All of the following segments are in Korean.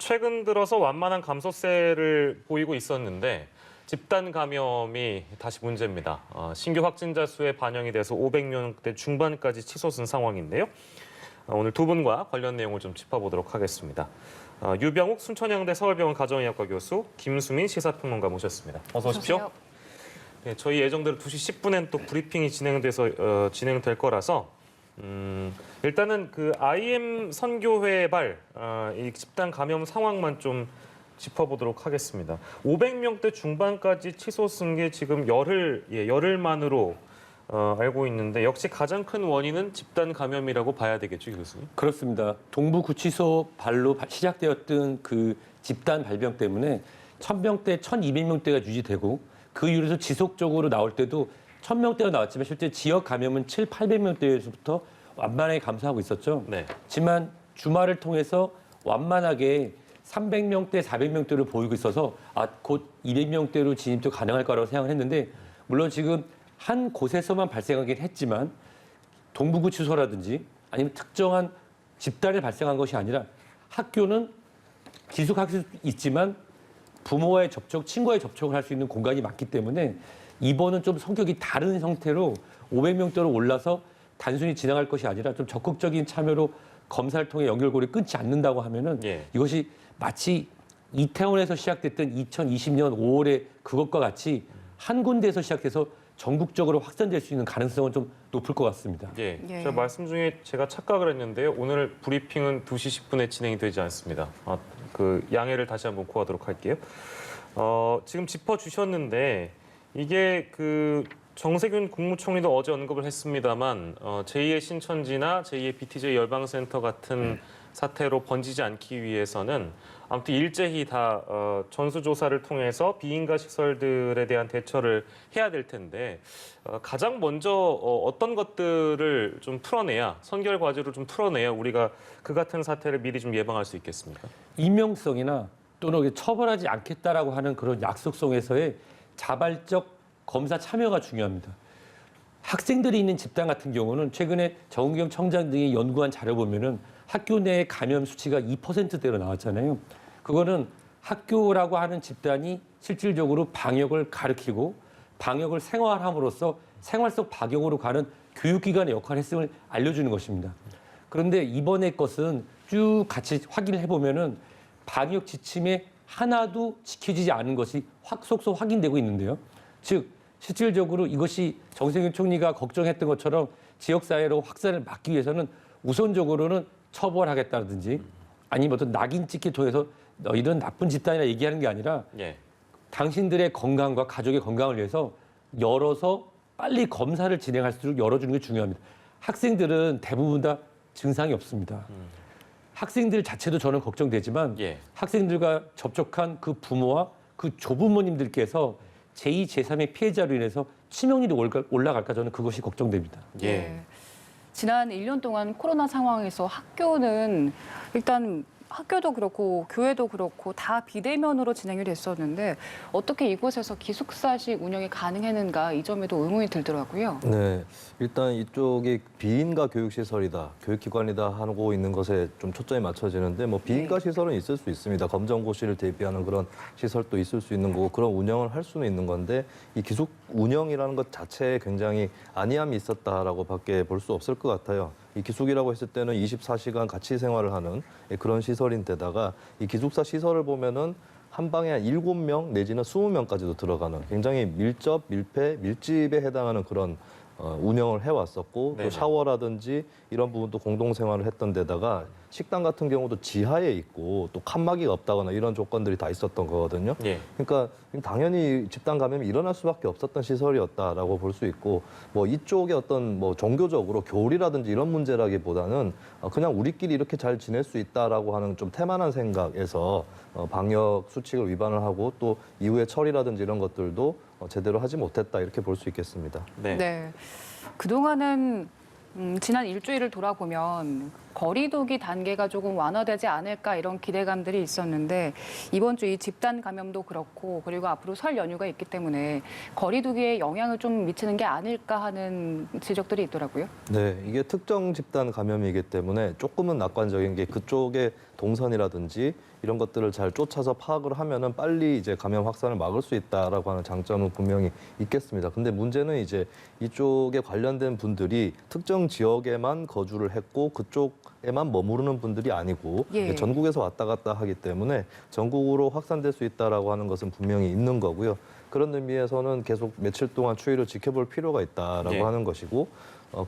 최근 들어서 완만한 감소세를 보이고 있었는데 집단 감염이 다시 문제입니다. 신규 확진자 수에 반영이 돼서 500명대 중반까지 치솟은 상황인데요. 오늘 두 분과 관련 내용을 좀 짚어보도록 하겠습니다. 유병욱 순천향대 서울병원 가정의학과 교수, 김수민 시사평론가 모셨습니다. 어서 오십시오. 네, 저희 예정대로 2시 10분엔 또 브리핑이 진행될 거라서 일단은 그 IM 선교회발 이 집단 감염 상황만 좀 짚어보도록 하겠습니다. 500명대 중반까지 치솟은 게 지금 열흘 만으로 알고 있는데 역시 가장 큰 원인은 집단 감염이라고 봐야 되겠죠, 교수님? 그렇습니다. 동부구치소 발로 시작되었던 그 집단 발병 때문에 1000명대, 1200명대가 유지되고 그 이후에서 지속적으로 나올 때도 1000명대가 나왔지만 실제 지역 감염은 800명대에서부터 완만하게 감소하고 있었죠. 네. 하지만 주말을 통해서 완만하게 300명대, 400명대를 보이고 있어서 곧 200명대로 진입도 가능할 거라고 생각을 했는데 물론 지금 한 곳에서만 발생하긴 했지만 동부구치소라든지 아니면 특정한 집단에 발생한 것이 아니라 학교는 기숙할 수 있지만 부모와의 접촉, 친구와의 접촉을 할 수 있는 공간이 많기 때문에 이번은 좀 성격이 다른 형태로 500명대로 올라서 단순히 지나갈 것이 아니라 좀 적극적인 참여로 검사를 통해 연결고리 끊지 않는다고 하면은 이것이 마치 이태원에서 시작됐던 2020년 5월에 그것과 같이 한 군데에서 시작해서 전국적으로 확산될 수 있는 가능성은 좀 높을 것 같습니다. 예. 제가 말씀 중에 제가 착각을 했는데요. 오늘 브리핑은 2시 10분에 진행이 되지 않습니다. 그 양해를 다시 한번 구하도록 할게요. 지금 짚어주셨는데 이게 그 정세균 국무총리도 어제 언급을 했습니다만 제2의 신천지나 제2의 BTJ 열방센터 같은 사태로 번지지 않기 위해서는 아무튼 일제히 다 전수조사를 통해서 비인가 시설들에 대한 대처를 해야 될 텐데 가장 먼저 어떤 것들을 좀 풀어내야 선결 과제로 좀 풀어내야 우리가 그 같은 사태를 미리 좀 예방할 수 있겠습니까? 임명성이나 또는 처벌하지 않겠다라고 하는 그런 약속성에서의 자발적 검사 참여가 중요합니다. 학생들이 있는 집단 같은 경우는 최근에 정은경 청장 등이 연구한 자료 보면은 학교 내 감염 수치가 2%대로 나왔잖아요. 그거는 학교라고 하는 집단이 실질적으로 방역을 가르치고 방역을 생활함으로써 생활 속 박영으로 가는 교육기관의 역할을 했음을 알려주는 것입니다. 그런데 이번에 것은 쭉 같이 확인을 해보면은 방역 지침에 하나도 지켜지지 않은 것이 속속 확인되고 있는데요. 즉 실질적으로 이것이 정세균 총리가 걱정했던 것처럼 지역사회로 확산을 막기 위해서는 우선적으로는 처벌하겠다든지 아니면 어떤 낙인 찍기 통해서 너희들은 나쁜 집단이라 얘기하는 게 아니라 당신들의 건강과 가족의 건강을 위해서 열어서 빨리 검사를 진행할 수 있도록 열어주는 게 중요합니다. 학생들은 대부분 다 증상이 없습니다. 학생들 자체도 저는 걱정되지만 학생들과 접촉한 그 부모와 그 조부모님들께서 제2, 제3의 피해자로 인해서 치명률이 올라갈까 저는 그것이 걱정됩니다. 지난 1년 동안 코로나 상황에서 학교는 일단 학교도 그렇고 교회도 그렇고 다 비대면으로 진행이 됐었는데 어떻게 이곳에서 기숙사식 운영이 가능했는가 이 점에도 의문이 들더라고요. 네, 일단 이쪽이 비인가 교육시설이다, 교육기관이다 하고 있는 것에 좀 초점이 맞춰지는데 뭐 비인가 시설은 있을 수 있습니다. 검정고시를 대비하는 그런 시설도 있을 수 있는 거고 그런 운영을 할 수는 있는 건데 이 기숙 운영이라는 것 자체에 굉장히 안이함이 있었다라고 밖에 볼 수 없을 것 같아요. 이 기숙이라고 했을 때는 24시간 같이 생활을 하는 그런 시설인데다가 이 기숙사 시설을 보면은 한 방에 한 7명 내지는 20명까지도 들어가는 굉장히 밀접, 밀폐, 밀집에 해당하는 그런 운영을 해왔었고 또 샤워라든지 이런 부분도 공동생활을 했던 데다가 식당 같은 경우도 지하에 있고 또 칸막이가 없다거나 이런 조건들이 다 있었던 거거든요. 그러니까 당연히 집단 감염이 일어날 수밖에 없었던 시설이었다라고 볼 수 있고 뭐 이쪽에 어떤 뭐 종교적으로 교리라든지 이런 문제라기보다는 그냥 우리끼리 이렇게 잘 지낼 수 있다라고 하는 좀 태만한 생각에서 방역 수칙을 위반을 하고 또 이후에 처리라든지 이런 것들도 제대로 하지 못했다 이렇게 볼 수 있겠습니다. 그동안은 지난 일주일을 돌아보면 거리두기 단계가 조금 완화되지 않을까 이런 기대감들이 있었는데 이번 주 이 집단 감염도 그렇고 그리고 앞으로 설 연휴가 있기 때문에 거리두기에 영향을 좀 미치는 게 아닐까 하는 지적들이 있더라고요. 네, 이게 특정 집단 감염이기 때문에 조금은 낙관적인 게 그쪽에 동선이라든지 이런 것들을 잘 쫓아서 파악을 하면은 빨리 이제 감염 확산을 막을 수 있다라고 하는 장점은 분명히 있겠습니다. 근데 문제는 이제 이쪽에 관련된 분들이 특정 지역에만 거주를 했고 그쪽에만 머무르는 분들이 아니고 예. 전국에서 왔다 갔다 하기 때문에 전국으로 확산될 수 있다라고 하는 것은 분명히 있는 거고요. 그런 의미에서는 계속 며칠 동안 추이를 지켜볼 필요가 있다라고 예. 하는 것이고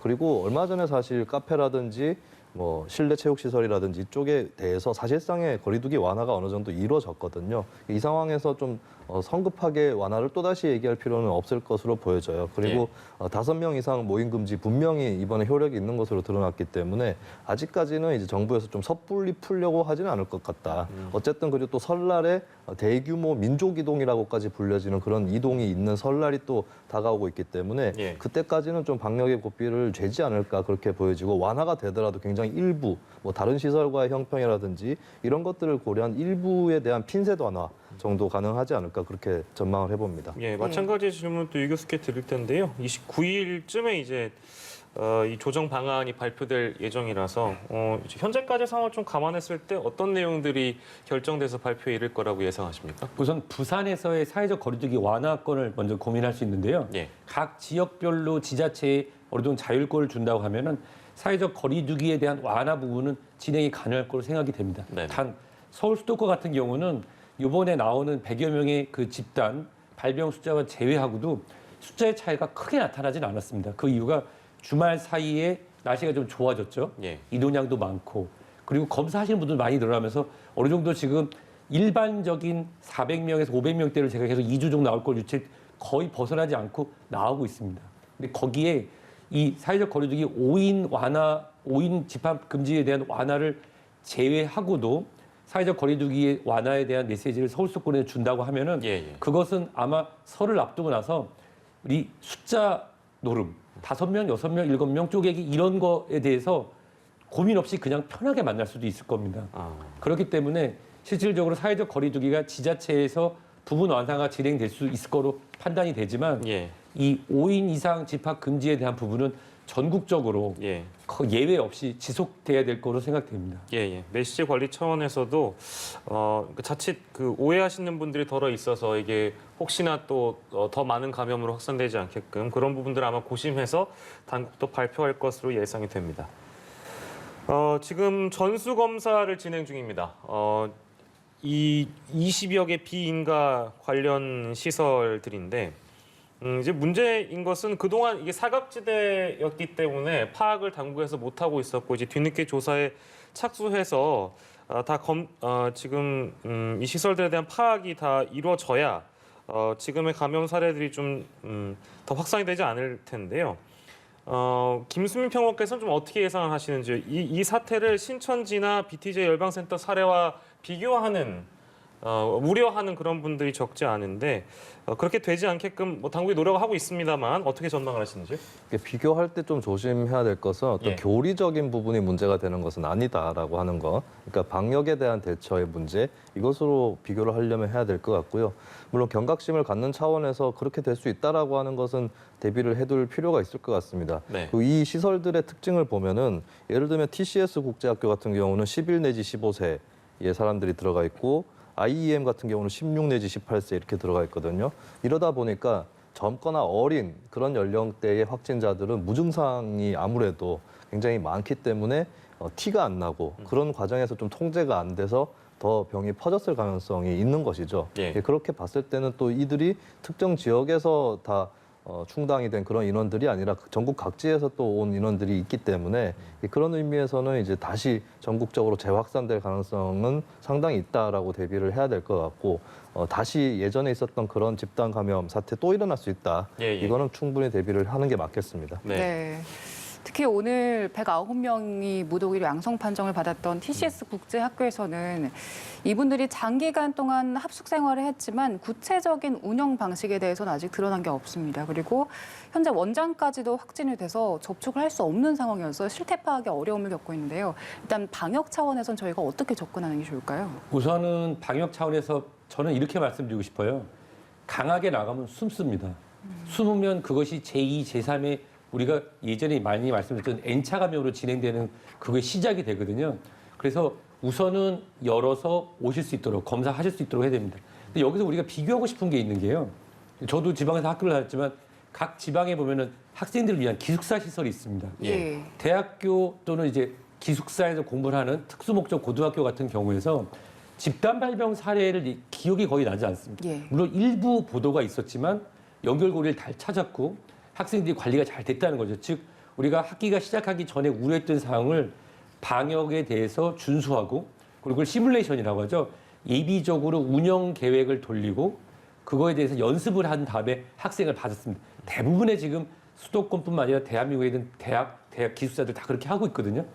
그리고 얼마 전에 사실 카페라든지 뭐 실내 체육 시설이라든지 이쪽에 대해서 사실상의 거리두기 완화가 어느 정도 이루어졌거든요. 이 상황에서 좀 성급하게 완화를 또다시 얘기할 필요는 없을 것으로 보여져요. 그리고 5명 이상 모임 금지 분명히 이번에 효력이 있는 것으로 드러났기 때문에 아직까지는 이제 정부에서 좀 섣불리 풀려고 하지는 않을 것 같다. 어쨌든 그리고 또 설날에 대규모 민족 이동이라고까지 불려지는 그런 이동이 있는 설날이 또 다가오고 있기 때문에 예. 그때까지는 좀 방역의 고삐를 죄지 않을까 그렇게 보여지고 완화가 되더라도 굉장히 일부 뭐 다른 시설과의 형평이라든지 이런 것들을 고려한 일부에 대한 핀셋 완화 정도 가능하지 않을까 그렇게 전망을 해봅니다. 예, 마찬가지 질문 또 유 교수께 드릴 텐데요. 29일쯤에 이제 이 조정 방안이 발표될 예정이라서 이제 현재까지 상황을 좀 감안했을 때 어떤 내용들이 결정돼서 발표에 이를 거라고 예상하십니까? 우선 부산에서의 사회적 거리두기 완화권을 먼저 고민할 수 있는데요. 예. 각 지역별로 지자체에 어느 정도 자율권을 준다고 하면은 사회적 거리두기에 대한 완화 부분은 진행이 가능할 거로 생각이 됩니다. 네네. 단 서울 수도권 같은 경우는 이번에 나오는 100여 명의 그 집단 발병 숫자와 제외하고도 숫자의 차이가 크게 나타나진 않았습니다. 그 이유가 주말 사이에 날씨가 좀 좋아졌죠. 예. 이동량도 많고 그리고 검사하시는 분들 많이 늘어나면서 어느 정도 지금 일반적인 400명에서 500명대를 제가 계속 2주 정도 나올 걸 유치 거의 벗어나지 않고 나오고 있습니다. 근데 거기에 이 사회적 거리두기 5인 집합 금지에 대한 완화를 제외하고도 사회적 거리두기 완화에 대한 메시지를 서울 수도권에 준다고 하면은 예, 예. 그것은 아마 설을 앞두고 나서 우리 숫자 노름 5명, 6명, 7명 쪼개기 이런 거에 대해서 고민 없이 그냥 편하게 만날 수도 있을 겁니다. 그렇기 때문에 실질적으로 사회적 거리두기가 지자체에서 부분 완화가 진행될 수 있을 거로 판단이 되지만 예. 이 5인 이상 집합 금지에 대한 부분은 전국적으로 예. 예외 없이 지속돼야 될 거로 생각됩니다. 예, 예. 메시지 관리 차원에서도 자칫 그 오해하시는 분들이 덜어 있어서 이게 혹시나 또 더 많은 감염으로 확산되지 않게끔 그런 부분들 아마 고심해서 당국도 발표할 것으로 예상이 됩니다. 지금 전수 검사를 진행 중입니다. 이 20여 개 비인가 관련 시설들인데 이제 문제인 것은 그동안 이게 사각지대였기 때문에 파악을 당국에서 못하고 있었고 이제 뒤늦게 조사에 착수해서 지금 이 시설들에 대한 파악이 다 이루어져야 지금의 감염 사례들이 좀 더 확산이 되지 않을 텐데요. 김수민 평론가께서는 좀 어떻게 예상을 하시는지 이 사태를 신천지나 BTJ 열방센터 사례와 비교하는 우려하는 그런 분들이 적지 않은데 그렇게 되지 않게끔 뭐 당국이 노력을 하고 있습니다만 어떻게 전망을 하시는지요? 비교할 때 좀 조심해야 될 것은 어떤 예. 교리적인 부분이 문제가 되는 것은 아니다라고 하는 거. 그러니까 방역에 대한 대처의 문제 이것으로 비교를 하려면 해야 될 것 같고요. 물론 경각심을 갖는 차원에서 그렇게 될 수 있다라고 하는 것은 대비를 해둘 필요가 있을 것 같습니다. 네. 그리고 이 시설들의 특징을 보면은 예를 들면 TCS 국제학교 같은 경우는 11 내지 15세의 사람들이 들어가 있고 IEM 같은 경우는 16 내지 18세 이렇게 들어가 있거든요. 이러다 보니까 젊거나 어린 그런 연령대의 확진자들은 무증상이 아무래도 굉장히 많기 때문에 티가 안 나고 그런 과정에서 좀 통제가 안 돼서 더 병이 퍼졌을 가능성이 있는 것이죠. 예. 그렇게 봤을 때는 또 이들이 특정 지역에서 다 충당이 된 그런 인원들이 아니라 전국 각지에서 또 온 인원들이 있기 때문에 그런 의미에서는 이제 다시 전국적으로 재확산될 가능성은 상당히 있다라고 대비를 해야 될 것 같고 다시 예전에 있었던 그런 집단 감염 사태 또 일어날 수 있다. 예, 예. 이거는 충분히 대비를 하는 게 맞겠습니다. 네. 네. 특히 오늘 109명이 무더기로 양성 판정을 받았던 TCS 국제학교에서는 이분들이 장기간 동안 합숙 생활을 했지만 구체적인 운영 방식에 대해서는 아직 드러난 게 없습니다. 그리고 현재 원장까지도 확진이 돼서 접촉을 할 수 없는 상황이어서 실태 파악에 어려움을 겪고 있는데요. 일단 방역 차원에선 저희가 어떻게 접근하는 게 좋을까요? 우선은 방역 차원에서 저는 이렇게 말씀드리고 싶어요. 강하게 나가면 숨습니다. 숨으면 그것이 제2, 제3의 우리가 예전에 많이 말씀드렸던 N차 감염으로 진행되는 그게 시작이 되거든요. 그래서 우선은 열어서 오실 수 있도록 검사하실 수 있도록 해야 됩니다. 근데 여기서 우리가 비교하고 싶은 게 있는 게요. 저도 지방에서 학교를 다녔지만 각 지방에 보면은 학생들을 위한 기숙사 시설이 있습니다. 예. 대학교 또는 이제 기숙사에서 공부를 하는 특수목적 고등학교 같은 경우에서 집단 발병 사례를 기억이 거의 나지 않습니다. 예. 물론 일부 보도가 있었지만 연결고리를 잘 찾았고 학생들이 관리가 잘 됐다는 거죠. 즉 우리가 학기가 시작하기 전에 우려했던 사항을 방역에 대해서 준수하고 그리고 그걸 시뮬레이션이라고 하죠. 예비적으로 운영 계획을 돌리고 그거에 대해서 연습을 한 다음에 학생을 받았습니다. 대부분의 지금 수도권뿐만 아니라 대한민국에 있는 대학 기숙사들 다 그렇게 하고 있거든요.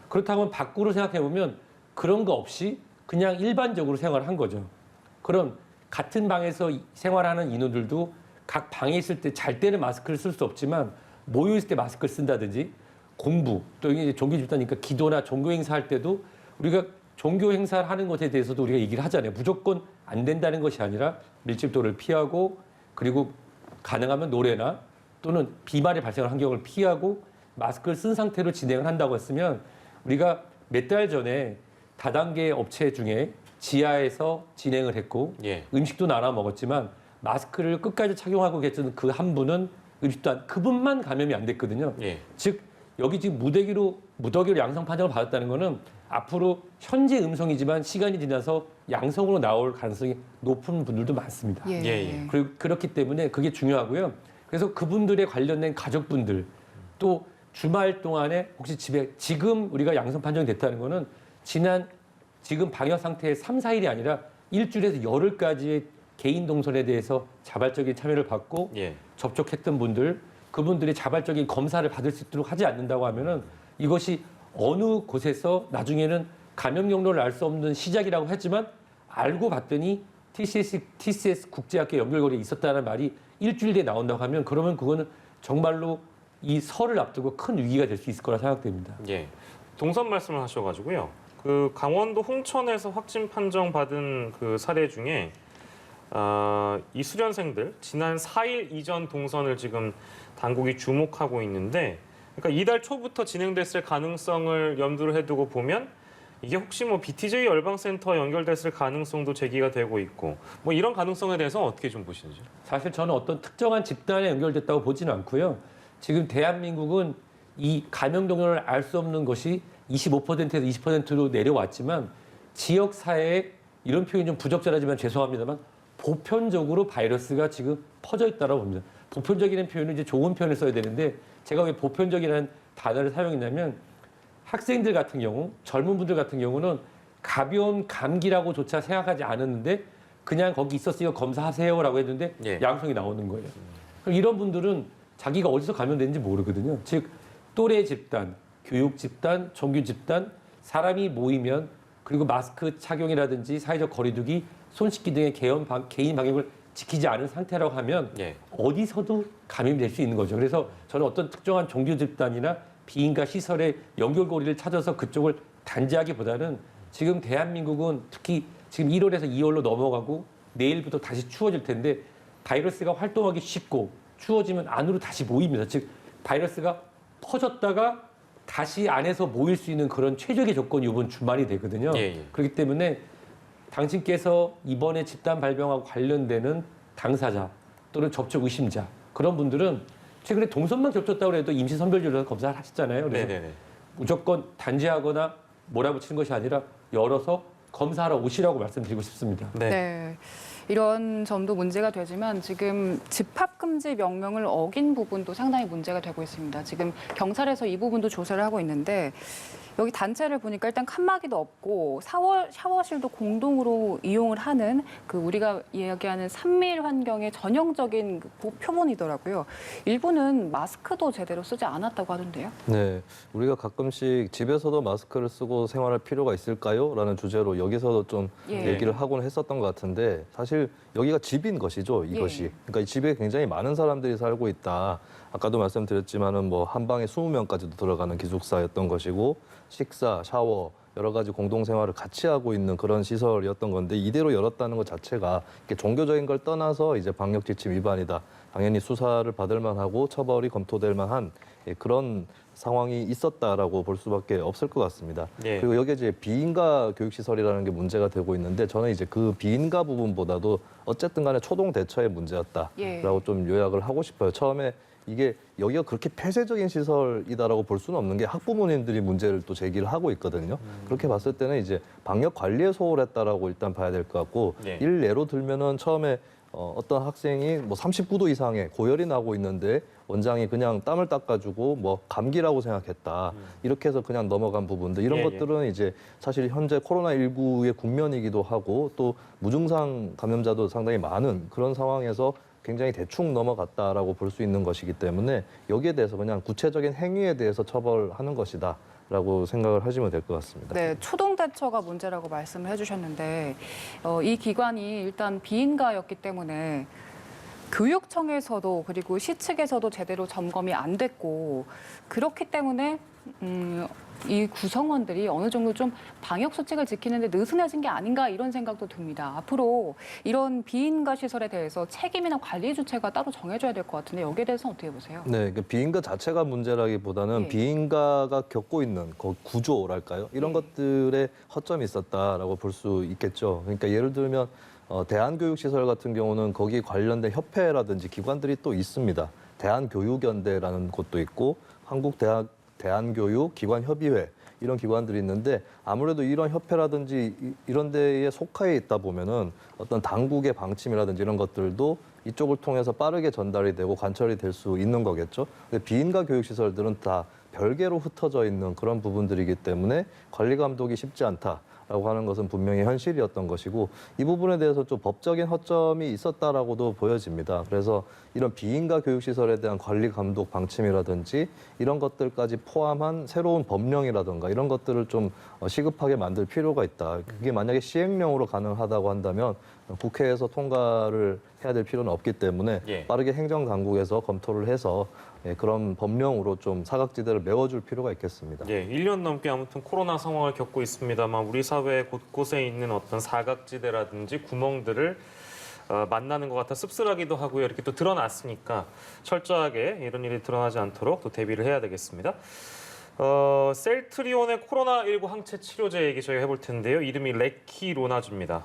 그렇다면 밖으로 생각해 보면 그런 거 없이 그냥 일반적으로 생활을 한 거죠. 그럼 같은 방에서 생활하는 인원들도 각 방에 있을 때 잘 때는 마스크를 쓸 수 없지만 모여 있을 때 마스크를 쓴다든지 공부 또 이게 종교 집단이니까 기도나 종교 행사 할 때도 우리가 종교 행사를 하는 것에 대해서도 우리가 얘기를 하잖아요. 무조건 안 된다는 것이 아니라 밀집도를 피하고 그리고 가능하면 노래나 또는 비말이 발생하는 환경을 피하고 마스크를 쓴 상태로 진행을 한다고 했으면 우리가 몇 달 전에 다단계 업체 중에 지하에서 진행을 했고 예. 음식도 나눠 먹었지만 마스크를 끝까지 착용하고 계셨던 그 한 분은 음식도 그분만 감염이 안 됐거든요. 예. 즉 여기 지금 무더기로 양성 판정을 받았다는 거는 앞으로 현재 음성이지만 시간이 지나서 양성으로 나올 가능성이 높은 분들도 많습니다. 예. 예. 그리고 그렇기 때문에 그게 중요하고요. 그래서 그분들의 관련된 가족분들 또 주말 동안에 혹시 집에 지금 우리가 양성 판정이 됐다는 거는 지금 방역 상태의 3, 4일이 아니라 일주일에서 열흘까지의 개인 동선에 대해서 자발적인 참여를 받고 예. 접촉했던 분들 그분들이 자발적인 검사를 받을 수 있도록 하지 않는다고 하면은 이것이 어느 곳에서 나중에는 감염 경로를 알 수 없는 시작이라고 했지만 알고 봤더니 TCS 국제학교 연결고리에 있었다는 말이 일주일 뒤에 나온다고 하면 그러면 그거는 정말로 이 설을 앞두고 큰 위기가 될 수 있을 거라 생각됩니다. 예. 동선 말씀을 하셔가지고요. 그 강원도 홍천에서 확진 판정 받은 그 사례 중에 이 수련생들 지난 4일 이전 동선을 지금 당국이 주목하고 있는데, 그러니까 이달 초부터 진행됐을 가능성을 염두를 해두고 보면 이게 혹시 뭐 BTJ 열방센터 연결됐을 가능성도 제기가 되고 있고, 뭐 이런 가능성에 대해서 어떻게 좀 보시는지? 사실 저는 어떤 특정한 집단에 연결됐다고 보지는 않고요. 지금 대한민국은 이 감염 경로를 알 수 없는 것이 25%에서 20%로 내려왔지만 지역 사회에 이런 표현이 좀 부적절하지만 죄송합니다만 보편적으로 바이러스가 지금 퍼져 있다고 봅니다. 보편적이라는 표현은 이제 좋은 표현을 써야 되는데 제가 왜 보편적이라는 단어를 사용했냐면 학생들 같은 경우, 젊은 분들 같은 경우는 가벼운 감기라고조차 생각하지 않았는데 그냥 거기 있었으니까 검사하세요라고 했는데 예. 양성이 나오는 거예요. 그럼 이런 분들은 자기가 어디서 감염됐는지 모르거든요. 즉 또래 집단, 교육 집단, 종교 집단, 사람이 모이면 그리고 마스크 착용이라든지 사회적 거리두기, 손 씻기 등의 개인 방역을 지키지 않은 상태라고 하면 예. 어디서도 감염이 될 수 있는 거죠. 그래서 저는 어떤 특정한 종교 집단이나 비인가 시설의 연결고리를 찾아서 그쪽을 단죄하기보다는 지금 대한민국은 특히 지금 1월에서 2월로 넘어가고 내일부터 다시 추워질 텐데 바이러스가 활동하기 쉽고 추워지면 안으로 다시 모입니다. 즉 바이러스가 퍼졌다가 다시 안에서 모일 수 있는 그런 최적의 조건이 이번 주말이 되거든요. 예, 예. 그렇기 때문에 당신께서 이번에 집단 발병하고 관련되는 당사자 또는 접촉 의심자 그런 분들은 최근에 동선만 겹쳤다고 해도 임시 선별진료소 검사를 하셨잖아요. 그래서 네네네. 무조건 단죄하거나 몰아붙이는 것이 아니라 열어서 검사하러 오시라고 말씀드리고 싶습니다. 네. 네. 이런 점도 문제가 되지만 지금 집합금지 명령을 어긴 부분도 상당히 문제가 되고 있습니다. 지금 경찰에서 이 부분도 조사를 하고 있는데 여기 단체를 보니까 일단 칸막이도 없고 샤워실도 공동으로 이용을 하는 그 우리가 이야기하는 산밀 환경의 전형적인 그 표본이더라고요. 일부는 마스크도 제대로 쓰지 않았다고 하던데요. 네, 우리가 가끔씩 집에서도 마스크를 쓰고 생활할 필요가 있을까요? 라는 주제로 여기서도 좀 예. 얘기를 하곤 했었던 것 같은데 사실 여기가 집인 것이죠, 이것이. 예. 그러니까 이 집에 굉장히 많은 사람들이 살고 있다. 아까도 말씀드렸지만은 뭐 한 방에 20명까지도 들어가는 기숙사였던 것이고 식사, 샤워 여러 가지 공동 생활을 같이 하고 있는 그런 시설이었던 건데 이대로 열었다는 것 자체가 이렇게 종교적인 걸 떠나서 이제 방역 지침 위반이다. 당연히 수사를 받을 만하고 처벌이 검토될 만한 그런 상황이 있었다라고 볼 수밖에 없을 것 같습니다. 예. 그리고 여기에 이제 비인가 교육시설이라는 게 문제가 되고 있는데 저는 이제 그 비인가 부분보다도 어쨌든 간에 초동 대처의 문제였다라고 예. 좀 요약을 하고 싶어요. 처음에 이게 여기가 그렇게 폐쇄적인 시설이다라고 볼 수는 없는 게 학부모님들이 문제를 또 제기를 하고 있거든요. 그렇게 봤을 때는 이제 방역 관리에 소홀했다라고 일단 봐야 될 것 같고 예. 일례로 들면은 처음에 어떤 학생이 뭐 39도 이상의 고열이 나고 있는데 원장이 그냥 땀을 닦아주고 뭐 감기라고 생각했다. 이렇게 해서 그냥 넘어간 부분들 이런 예, 것들은 이제 사실 현재 코로나19의 국면이기도 하고 또 무증상 감염자도 상당히 많은 그런 상황에서 굉장히 대충 넘어갔다라고 볼 수 있는 것이기 때문에 여기에 대해서 그냥 구체적인 행위에 대해서 처벌하는 것이다라고 생각을 하시면 될 것 같습니다. 네, 초동 대처가 문제라고 말씀을 해주셨는데 이 기관이 일단 비인가였기 때문에 교육청에서도 그리고 시 측에서도 제대로 점검이 안 됐고 그렇기 때문에 이 구성원들이 어느 정도 좀 방역 수칙을 지키는데 느슨해진 게 아닌가 이런 생각도 듭니다. 앞으로 이런 비인가 시설에 대해서 책임이나 관리 주체가 따로 정해져야 될 것 같은데 여기에 대해서는 어떻게 보세요? 네, 그 비인가 자체가 문제라기보다는 예. 비인가가 겪고 있는 그 구조랄까요? 이런 것들에 허점이 있었다라고 볼 수 있겠죠. 그러니까 예를 들면 대한교육시설 같은 경우는 거기 관련된 협회라든지 기관들이 또 있습니다. 대한교육연대라는 곳도 있고 한국대한교육기관협의회 이런 기관들이 있는데 아무래도 이런 협회라든지 이런 데에 속하에 있다 보면은 어떤 당국의 방침이라든지 이런 것들도 이쪽을 통해서 빠르게 전달이 되고 관철이 될 수 있는 거겠죠. 근데 비인가 교육시설들은 다 별개로 흩어져 있는 그런 부분들이기 때문에 관리 감독이 쉽지 않다라고 하는 것은 분명히 현실이었던 것이고 이 부분에 대해서 좀 법적인 허점이 있었다라고도 보여집니다. 그래서 이런 비인가 교육시설에 대한 관리 감독 방침이라든지 이런 것들까지 포함한 새로운 법령이라든가 이런 것들을 좀 시급하게 만들 필요가 있다. 그게 만약에 시행령으로 가능하다고 한다면 국회에서 통과를 해야 될 필요는 없기 때문에 예. 빠르게 행정당국에서 검토를 해서 그런 법령으로 좀 사각지대를 메워줄 필요가 있겠습니다. 예, 1년 넘게 아무튼 코로나 상황을 겪고 있습니다만 우리 사회 곳곳에 있는 어떤 사각지대라든지 구멍들을 만나는 것 같아 씁쓸하기도 하고요. 이렇게 또 드러났으니까 철저하게 이런 일이 드러나지 않도록 또 대비를 해야 되겠습니다. 셀트리온의 코로나19 항체 치료제 얘기 저희가 해볼 텐데요. 이름이 레키로나주입니다.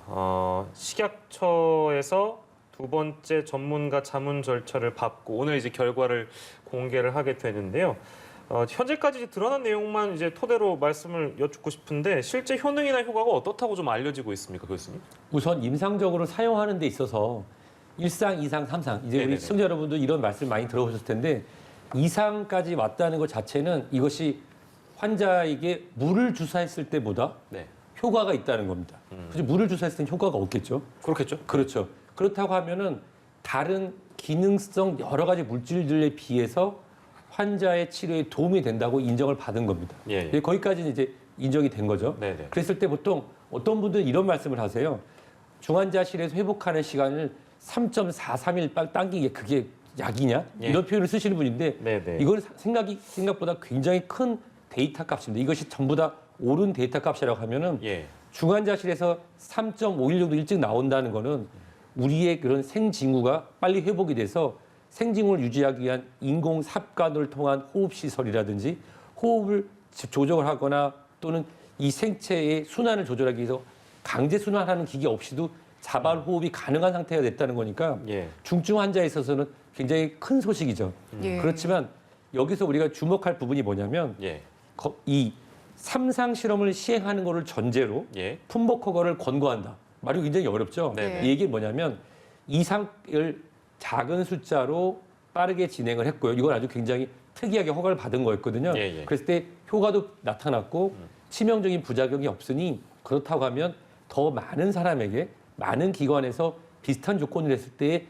식약처에서 두 번째 전문가 자문 절차를 밟고 오늘 이제 결과를 공개를 하게 되는데요. 현재까지 드러난 내용만 이제 토대로 말씀을 여쭙고 싶은데 실제 효능이나 효과가 어떻다고 좀 알려지고 있습니까, 교수님? 우선 임상적으로 사용하는 데 있어서 1상, 2상, 3상 이제 네네네. 우리 시청자 여러분도 이런 말씀 많이 들어보셨을 텐데 2상까지 왔다는 것 자체는 이것이 환자에게 물을 주사했을 때보다 네, 효과가 있다는 겁니다. 그죠? 물을 주사했을 때는 효과가 없겠죠. 그렇겠죠. 그렇죠. 그렇다고 하면은 다른 기능성 여러 가지 물질들에 비해서 환자의 치료에 도움이 된다고 인정을 받은 겁니다. 예, 예, 거기까지는 이제 인정이 된 거죠. 네네. 그랬을 때 보통 어떤 분들은 이런 말씀을 하세요. 중환자실에서 회복하는 시간을 3.43일 당기게 그게 약이냐? 예. 이런 표현을 쓰시는 분인데 네네. 이건 생각보다 굉장히 큰 데이터 값입니다. 이것이 전부 다 옳은 데이터 값이라고 하면은 예, 중환자실에서 3.5일 정도 일찍 나온다는 거는 우리의 그런 생징후가 빨리 회복이 돼서 생징후를 유지하기 위한 인공 삽관을 통한 호흡 시설이라든지 호흡을 조정을 하거나 또는 이 생체의 순환을 조절하기 위해서 강제 순환하는 기계 없이도 자발 호흡이 가능한 상태가 됐다는 거니까 예, 중증 환자에 있어서는 굉장히 큰 소식이죠. 예. 그렇지만 여기서 우리가 주목할 부분이 뭐냐면 예, 이 3상 실험을 시행하는 것을 전제로 예, 품목 허가를 권고한다. 말이 굉장히 어렵죠. 네네. 이 얘기는 뭐냐면 이상을 작은 숫자로 빠르게 진행을 했고요. 이건 아주 굉장히 특이하게 허가를 받은 거였거든요. 예, 예. 그랬을 때 효과도 나타났고 치명적인 부작용이 없으니 그렇다고 하면 더 많은 사람에게 많은 기관에서 비슷한 조건을 했을 때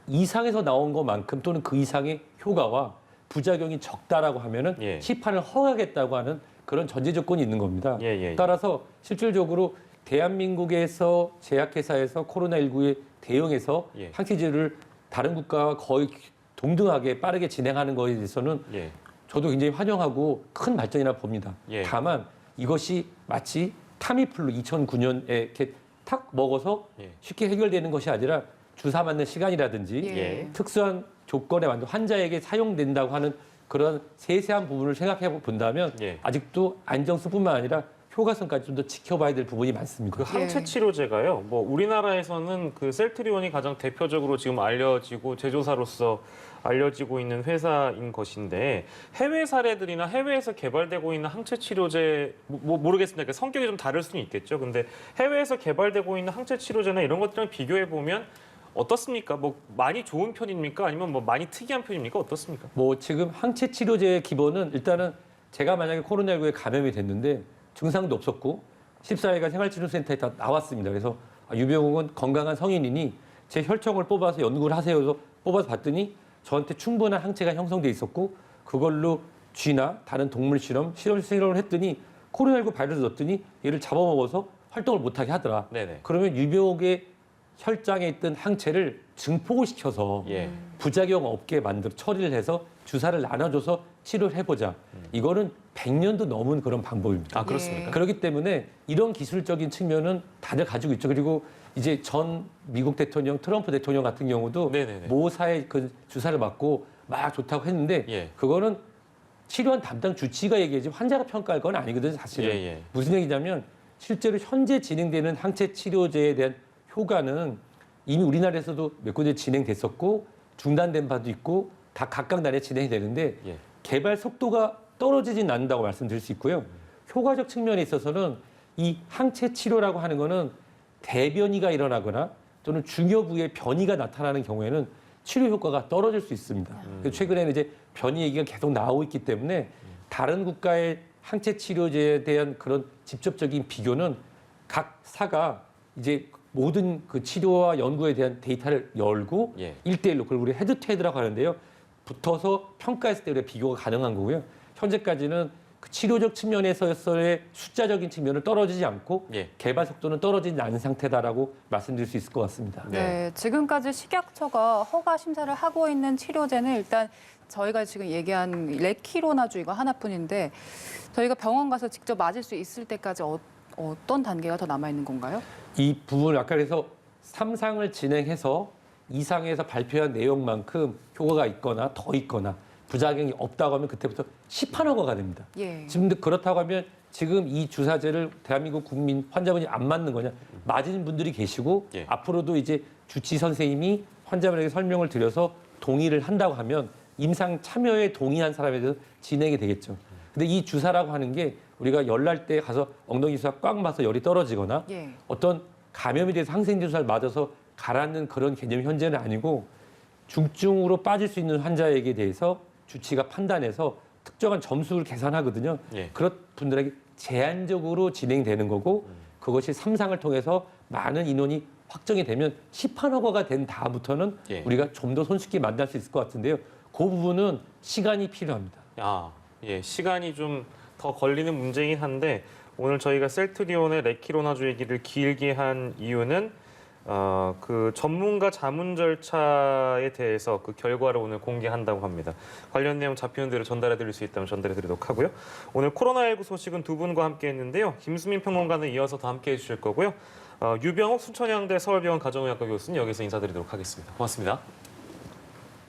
이상에서 나온 것만큼 또는 그 이상의 효과와 부작용이 적다라고 하면은 예. 시판을 허가하겠다고 하는 그런 전제 조건이 있는 겁니다. 예, 예, 예. 따라서 실질적으로 대한민국에서 제약회사에서 코로나19에 대응해서 예. 항체제를 다른 국가와 거의 동등하게 빠르게 진행하는 것에 대해서는 예, 저도 굉장히 환영하고 큰 발전이라 봅니다. 예. 다만 이것이 마치 타미플루 2009년에 이렇게 탁 먹어서 예. 쉽게 해결되는 것이 아니라 주사 맞는 시간이라든지 예. 특수한 조건에 맞는 환자에게 사용된다고 하는 그런 세세한 부분을 생각해 본다면 예. 아직도 안정성뿐만 아니라 효과성까지 좀 더 지켜봐야 될 부분이 많습니다. 그 항체 치료제가요. 뭐 우리나라에서는 그 셀트리온이 가장 대표적으로 지금 알려지고 제조사로서 알려지고 있는 회사인 것인데 해외 사례들이나 해외에서 개발되고 있는 항체 치료제 뭐 모르겠습니다. 그러니까 성격이 좀 다를 수는 있겠죠. 근데 해외에서 개발되고 있는 항체 치료제나 이런 것들이랑 비교해 보면 어떻습니까? 뭐 많이 좋은 편입니까? 아니면 뭐 많이 특이한 편입니까? 어떻습니까? 뭐 지금 항체 치료제의 기본은 일단은 제가 만약에 코로나19에 감염이 됐는데 증상도 없었고 14일간 생활치료센터에 다 나왔습니다. 그래서 유병욱은 건강한 성인이니 제 혈청을 뽑아서 연구를 하세요. 그래서 뽑아서 봤더니 저한테 충분한 항체가 형성돼 있었고 그걸로 쥐나 다른 동물 실험을 했더니 코로나19 바이러스 넣었더니 얘를 잡아먹어서 활동을 못하게 하더라. 네네. 그러면 유병욱의 혈장에 있던 항체를 증폭을 시켜서 예. 부작용 없게 만들어 처리를 해서 주사를 나눠줘서 치료를 해보자. 이거는 100년도 넘은 그런 방법입니다. 아 그렇습니까? 그렇기 때문에 이런 기술적인 측면은 다들 가지고 있죠. 그리고 이제 전 미국 대통령 트럼프 대통령 같은 경우도 네네네. 모사에 그 주사를 맞고 막 좋다고 했는데 예. 그거는 치료한 담당 주치의가 얘기하지 환자가 평가할 건 아니거든요. 사실은. 예. 무슨 얘기냐면 실제로 현재 진행되는 항체 치료제에 대한 효과는 이미 우리나라에서도 몇 군데 진행됐었고 중단된 바도 있고 다 각각 나라에 진행이 되는데 예. 개발 속도가 떨어지진 않는다고 말씀드릴 수 있고요. 효과적 측면에 있어서는 이 항체 치료라고 하는 거는 대변이가 일어나거나 또는 중요 부위에 변이가 나타나는 경우에는 치료 효과가 떨어질 수 있습니다. 그래서 최근에는 이제 변이 얘기가 계속 나오고 있기 때문에 다른 국가의 항체 치료제에 대한 그런 직접적인 비교는 각 사가 이제 모든 그 치료와 연구에 대한 데이터를 열고 예. 1대1로 그걸 우리 헤드투헤드라고 하는데요. 붙어서 평가했을 때 우리가 비교가 가능한 거고요. 현재까지는 그 치료적 측면에서의 숫자적인 측면은 떨어지지 않고 예. 개발 속도는 떨어지지 않은 상태다라고 말씀드릴 수 있을 것 같습니다. 네, 지금까지 식약처가 허가 심사를 하고 있는 치료제는 일단 저희가 지금 얘기한 레키로나주 이거 하나뿐인데 저희가 병원 가서 직접 맞을 수 있을 때까지 어떤 단계가 더 남아 있는 건가요? 이 부분을 아까 그래서 3상을 진행해서 2상에서 발표한 내용만큼 효과가 있거나 더 있거나 부작용이 없다고 하면 그때부터 시판허가가 됩니다. 예. 지금 그렇다고 하면 지금 이 주사제를 대한민국 국민 환자분이 안 맞는 거냐? 맞은 분들이 계시고 예. 앞으로도 이제 주치 선생님이 환자분에게 설명을 드려서 동의를 한다고 하면 임상 참여에 동의한 사람에 대해서 진행이 되겠죠. 근데 이 주사라고 하는 게 우리가 열날 때 가서 엉덩이 주사 꽉 맞아서 열이 떨어지거나 예. 어떤 감염이 돼서 항생제 주사를 맞아서 가라앉는 그런 개념이 현재는 아니고 중증으로 빠질 수 있는 환자에게 대해서 주치가 판단해서 특정한 점수를 계산하거든요. 예. 그런 분들에게 제한적으로 진행되는 거고 그것이 3상을 통해서 많은 인원이 확정이 되면 시판허가가 된 다음부터는 예. 우리가 좀 더 손쉽게 만날 수 있을 것 같은데요. 그 부분은 시간이 필요합니다. 예, 시간이 좀 더 걸리는 문제이긴 한데 오늘 저희가 셀트리온의 레키로나주 얘기를 길게 한 이유는 그 전문가 자문 절차에 대해서 그 결과를 오늘 공개한다고 합니다. 관련 내용 잡히는 대로 전달해드릴 수 있다면 전달해드리도록 하고요. 오늘 코로나19 소식은 두 분과 함께했는데요. 김수민 평론가는 이어서 더 함께해 주실 거고요. 유병욱 순천향대 서울병원 가정의학과 교수는 여기서 인사드리도록 하겠습니다. 고맙습니다.